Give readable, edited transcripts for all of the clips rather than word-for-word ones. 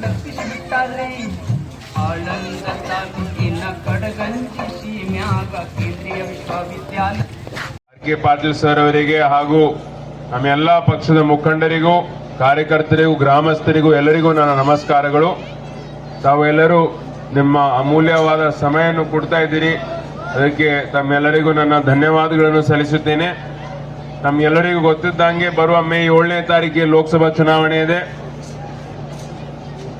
ತಪ್ಪಿಸಿಬಿಟ್ಟಾರೆ. ಆಳಂದ ತಾಲೂಕಿನ ಕಡಗಂಜಿ ಸೀಮ್ಯಾಗ ಕೇಂದ್ರೀಯ ವಿಶ್ವವಿದ್ಯಾಲಯ ಕೆ ಪಾಟೀಲ್ ಸರ್ ಅವರಿಗೆ ಹಾಗೂ ನಮ್ಮೆಲ್ಲ ಪಕ್ಷದ ಮುಖಂಡರಿಗೂ ಕಾರ್ಯಕರ್ತರಿಗೂ ಗ್ರಾಮಸ್ಥರಿಗೂ ಎಲ್ಲರಿಗೂ ನನ್ನ ನಮಸ್ಕಾರಗಳು. ತಾವೆಲ್ಲರೂ ನಿಮ್ಮ ಅಮೂಲ್ಯವಾದ ಸಮಯವನ್ನು ಕೊಡ್ತಾ ಇದ್ದೀರಿ, ಅದಕ್ಕೆ ತಮ್ಮೆಲ್ಲರಿಗೂ ನನ್ನ ಧನ್ಯವಾದಗಳನ್ನು ಸಲ್ಲಿಸುತ್ತೇನೆ. ತಮ್ಮೆಲ್ಲರಿಗೂ ಗೊತ್ತಿದ್ದಂಗೆ ಬರುವ ಮೇ 7ನೇ ತಾರೀಕಿಗೆ ಲೋಕಸಭಾ ಚುನಾವಣೆ ಇದೆ.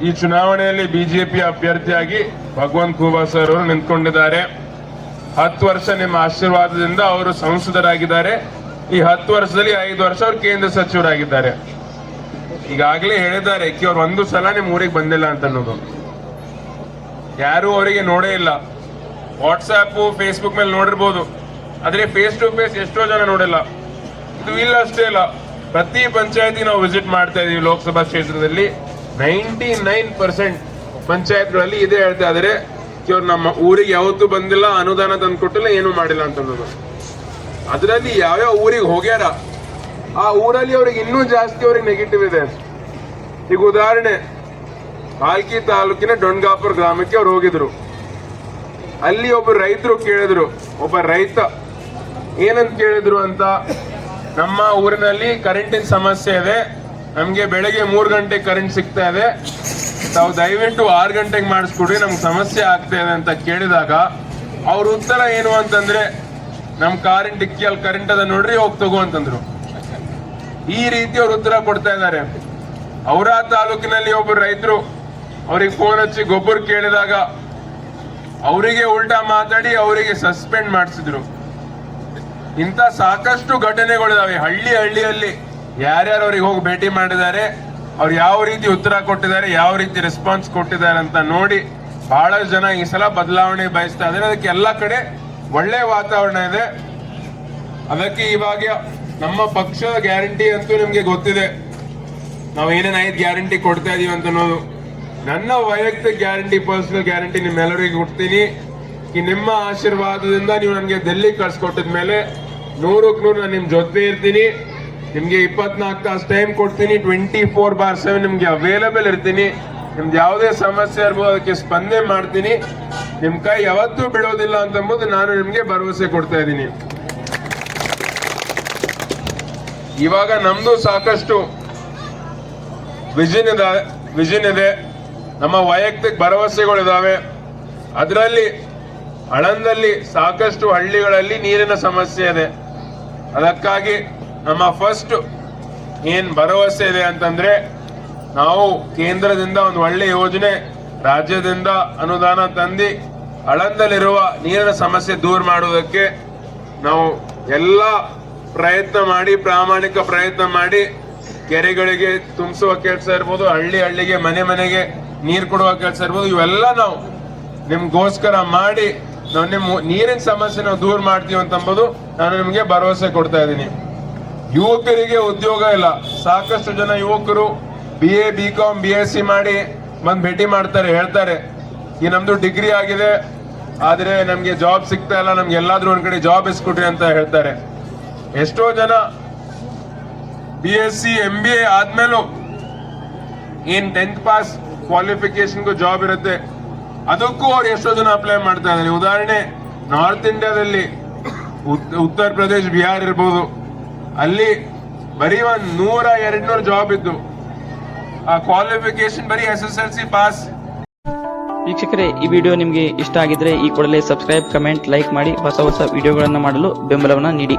ಈ ಚುನಾವಣೆಯಲ್ಲಿ ಬಿಜೆಪಿ ಅಭ್ಯರ್ಥಿಯಾಗಿ ಭಗವಂತ ಖೂಬಾ ಸರ್ ಅವರು ನಿಂತ್ಕೊಂಡಿದ್ದಾರೆ. 10 ವರ್ಷ ನಿಮ್ಮ ಆಶೀರ್ವಾದದಿಂದ ಅವರು ಸಂಸದರಾಗಿದ್ದಾರೆ. ಈ 10 ವರ್ಷದಲ್ಲಿ 5 ವರ್ಷ ಅವರು ಕೇಂದ್ರ ಸಚಿವರಾಗಿದ್ದಾರೆ. ಈಗಾಗಲೇ ಹೇಳಿದ್ದಾರೆ ಕಿ ಅವ್ರು ಒಂದು ಸಲ ನಿಮ್ಮ ಊರಿಗೆ ಬಂದಿಲ್ಲ ಅಂತ ಅನ್ನೋದು. ಯಾರು ಅವರಿಗೆ ನೋಡೇ ಇಲ್ಲ. ವಾಟ್ಸ್ಆಪ್ ಫೇಸ್ಬುಕ್ ಮೇಲೆ ನೋಡಿರ್ಬೋದು, ಆದ್ರೆ ಫೇಸ್ ಟು ಫೇಸ್ ಎಷ್ಟೋ ಜನ ನೋಡಿಲ್ಲ. ಇದು ಇಲ್ಲ ಅಷ್ಟೇ ಇಲ್ಲ, ಪ್ರತಿ ಪಂಚಾಯತಿ ನಾವು ವಿಸಿಟ್ ಮಾಡ್ತಾ ಇದೀವಿ. ಲೋಕಸಭಾ ಕ್ಷೇತ್ರದಲ್ಲಿ 99% ಪಂಚಾಯತ್ಗಳಲ್ಲಿ ಇದೇ ಹೇಳ್ತಾ ಇದಾರೆ ಇವ್ರು ನಮ್ಮ ಊರಿಗೆ ಯಾವತ್ತೂ ಬಂದಿಲ್ಲ, ಅನುದಾನ ತಂದು ಕೊಟ್ಟಿಲ್ಲ, ಏನು ಮಾಡಿಲ್ಲ ಅಂತ ಅನ್ನೋದು. ಅದರಲ್ಲಿ ಯಾವ್ಯಾವ ಊರಿಗೆ ಹೋಗ್ಯಾರ ಆ ಊರಲ್ಲಿ ಅವ್ರಿಗೆ ಇನ್ನೂ ಜಾಸ್ತಿ ಅವ್ರಿಗೆ ನೆಗೆಟಿವ್ ಇದೆ. ಈಗ ಉದಾಹರಣೆ, ಪಾಲ್ಕಿ ತಾಲೂಕಿನ ಡೊಣ್ಗಾಪುರ ಗ್ರಾಮಕ್ಕೆ ಅವ್ರು ಹೋಗಿದ್ರು. ಅಲ್ಲಿ ಒಬ್ಬ ರೈತರು ಕೇಳಿದ್ರು, ಒಬ್ಬ ರೈತ ಏನಂತ ಕೇಳಿದ್ರು ಅಂತ, ನಮ್ಮ ಊರಿನಲ್ಲಿ ಕರೆಂಟಿನ ಸಮಸ್ಯೆ ಇದೆ, ನಮ್ಗೆ ಬೆಳಗ್ಗೆ 3 ಗಂಟೆಗೆ ಕರೆಂಟ್ ಸಿಗ್ತಾ ಇದೆ, ತಾವು ದಯವಿಟ್ಟು 6 ಗಂಟೆಗೆ ಮಾಡಿಸ್ಕೊಡ್ರಿ, ನಮ್ಗೆ ಸಮಸ್ಯೆ ಆಗ್ತಾ ಇದೆ ಅಂತ ಕೇಳಿದಾಗ ಅವ್ರ ಉತ್ತರ ಏನು ಅಂತಂದ್ರೆ, ನಮ್ ಕಾರಿನ ಡಿಕ್ಕಿಯಲ್ಲಿ ಕರೆಂಟ್ ಅದ ನೋಡ್ರಿ, ಹೋಗಿ ತಗೋ ಅಂತಂದ್ರು. ಈ ರೀತಿ ಅವ್ರು ಉತ್ತರ ಕೊಡ್ತಾ ಇದ್ದಾರೆ. ಅವರ ತಾಲೂಕಿನಲ್ಲಿ ಒಬ್ಬರು ರೈತರು ಅವ್ರಿಗೆ ಫೋನ್ ಹಚ್ಚಿ ಗೊಬ್ಬರ ಕೇಳಿದಾಗ ಅವರಿಗೆ ಉಲ್ಟಾ ಮಾತಾಡಿ ಅವರಿಗೆ ಸಸ್ಪೆಂಡ್ ಮಾಡಿಸಿದ್ರು. ಇಂಥ ಸಾಕಷ್ಟು ಘಟನೆಗಳಿದಾವೆ. ಹಳ್ಳಿಯಲ್ಲಿ ಯಾರ್ಯಾರು ಅವ್ರಿಗೆ ಹೋಗಿ ಭೇಟಿ ಮಾಡಿದ್ದಾರೆ, ಅವ್ರು ಯಾವ ರೀತಿ ಉತ್ತರ ಕೊಟ್ಟಿದ್ದಾರೆ, ಯಾವ ರೀತಿ ರೆಸ್ಪಾನ್ಸ್ ಕೊಟ್ಟಿದ್ದಾರೆ ಅಂತ ನೋಡಿ ಬಹಳಷ್ಟು ಜನ ಈ ಸಲ ಬದಲಾವಣೆ ಬಯಸ್ತಾ ಇದ್ದಾರೆ. ಅದಕ್ಕೆ ಎಲ್ಲ ಕಡೆ ಒಳ್ಳೆ ವಾತಾವರಣ ಇದೆ. ಅದಕ್ಕೆ ಇವಾಗ ನಮ್ಮ ಪಕ್ಷದ ಗ್ಯಾರಂಟಿ ಅಂತೂ ನಿಮ್ಗೆ ಗೊತ್ತಿದೆ, ನಾವು ಏನೇನು 5 ಗ್ಯಾರಂಟಿ ಕೊಡ್ತಾ ಇದೀವಿ ಅಂತ ಅನ್ನೋದು. ನನ್ನ ವೈಯಕ್ತಿಕ ಗ್ಯಾರಂಟಿ, ಪರ್ಸನಲ್ ಗ್ಯಾರಂಟಿ ನಿಮ್ಮೆಲ್ಲರಿಗೂ ಕೊಡ್ತೀನಿ. ಈ ನಿಮ್ಮ ಆಶೀರ್ವಾದದಿಂದ ನೀವು ನನಗೆ ಡೆಲ್ಲಿ ಕಳ್ಸಿಕೊಟ್ಟಿದ ಮೇಲೆ 100ಕ್ಕೆ 100 ನಾನು ನಿಮ್ ಜೊತೆ ಇರ್ತೀನಿ. ನಿಮ್ಗೆ 24 ತಾಸು ಟೈಮ್ ಕೊಡ್ತೀನಿ, 24/7 ನಿಮ್ಗೆ ಅವೈಲೇಬಲ್ ಇರ್ತೀನಿ. ನಿಮ್ದು ಯಾವುದೇ ಸಮಸ್ಯೆ ಇರ್ಬೋದು ಅದಕ್ಕೆ ಸ್ಪಂದನೆ ಮಾಡ್ತೀನಿ. ನಿಮ್ ಕೈ ಯಾವತ್ತೂ ಬಿಡೋದಿಲ್ಲ ಅಂತಂಬುದು ನಾನು ನಿಮ್ಗೆ ಭರವಸೆ ಕೊಡ್ತಾ ಇದ್ದೀನಿ. ಇವಾಗ ನಮ್ದು ಸಾಕಷ್ಟು ವಿಷನ್ ಇದೆ, ನಮ್ಮ ವೈಯಕ್ತಿಕ ಭರವಸೆಗಳಿದಾವೆ. ಅದರಲ್ಲಿ ಆಳಂದಲ್ಲಿ ಸಾಕಷ್ಟು ಹಳ್ಳಿಗಳಲ್ಲಿ ನೀರಿನ ಸಮಸ್ಯೆ ಇದೆ. ಅದಕ್ಕಾಗಿ ನಮ್ಮ ಫಸ್ಟ್ ಏನ್ ಭರವಸೆ ಇದೆ ಅಂತಂದ್ರೆ, ನಾವು ಕೇಂದ್ರದಿಂದ ಒಂದು ಒಳ್ಳೆ ಯೋಜನೆ, ರಾಜ್ಯದಿಂದ ಅನುದಾನ ತಂದು ಆಳಂದಲ್ಲಿರುವ ನೀರಿನ ಸಮಸ್ಯೆ ದೂರ ಮಾಡುವುದಕ್ಕೆ ನಾವು ಎಲ್ಲ ಪ್ರಯತ್ನ ಮಾಡಿ, ಪ್ರಾಮಾಣಿಕ ಪ್ರಯತ್ನ ಮಾಡಿ, ಕೆರೆಗಳಿಗೆ ತುಂಬಿಸುವ ಕೆಲಸ ಇರ್ಬೋದು, ಹಳ್ಳಿಗೆ ಮನೆಗೆ ನೀರು ಕೊಡುವ ಕೆಲಸ ಇರ್ಬೋದು, ಇವೆಲ್ಲ ನಾವು ನಿಮ್ಗೋಸ್ಕರ ಮಾಡಿ ನಾವು ನಿಮ್ಮ ನೀರಿನ ಸಮಸ್ಯೆ ನಾವು ದೂರ ಮಾಡ್ತೀವಿ ಅಂತಂಬುದು ನಾನು ನಿಮ್ಗೆ ಭರವಸೆ ಕೊಡ್ತಾ ಇದ್ದೀನಿ. ಯುವಕರಿಗೆ ಉದ್ಯೋಗ ಇಲ್ಲ. ಸಾಕಷ್ಟು ಜನ ಯುವಕರು BA BCom BSc ಮಾಡಿ ಬಂದು ಭೇಟಿ ಮಾಡ್ತಾರೆ, ಹೇಳ್ತಾರೆ ಈ ನಮ್ದು ಡಿಗ್ರಿ ಆಗಿದೆ ಆದ್ರೆ ನಮ್ಗೆ ಜಾಬ್ ಸಿಗ್ತಾ ಇಲ್ಲ, ನಮ್ಗೆ ಎಲ್ಲಾದ್ರೂ ಒಂದ್ ಕಡೆ ಜಾಬ್ ಇಸ್ಕೊಟ್ರಿ ಅಂತ ಹೇಳ್ತಾರೆ. ಎಷ್ಟೋ ಜನ BSc MBA ಆದ್ಮೇಲೂ ಏನ್ 10th ಪಾಸ್ ಕ್ವಾಲಿಫಿಕೇಶನ್ಗೂ ಜಾಬ್ ಇರುತ್ತೆ, ಅದಕ್ಕೂ ಅವ್ರು ಎಷ್ಟೋ ಜನ ಅಪ್ಲೈ ಮಾಡ್ತಾ ಇದ್ದಾರೆ. ಉದಾಹರಣೆ, ನಾರ್ತ್ ಇಂಡಿಯಾದಲ್ಲಿ ಉತ್ತರ ಪ್ರದೇಶ್, ಬಿಹಾರ್ ಇರ್ಬೋದು, ಅಲ್ಲಿ ಬರೀ 100-200 ಜಾಬ್ ಇದ್ದು ಆ ಕ್ವಾಲಿಫಿಕೇಶನ್ ಬರೀ SSLC ಪಾಸ್. ವೀಕ್ಷಕರೇ, ಈ ವಿಡಿಯೋ ನಿಮಗೆ ಇಷ್ಟ ಆಗಿದ್ರೆ ಈ ಕೂಡಲೇ ಸಬ್ಸ್ಕ್ರೈಬ್, ಕಮೆಂಟ್, ಲೈಕ್ ಮಾಡಿ ಹೊಸ ವಿಡಿಯೋಗಳನ್ನು ಮಾಡಲು ಬೆಂಬಲವನ್ನು ನೀಡಿ.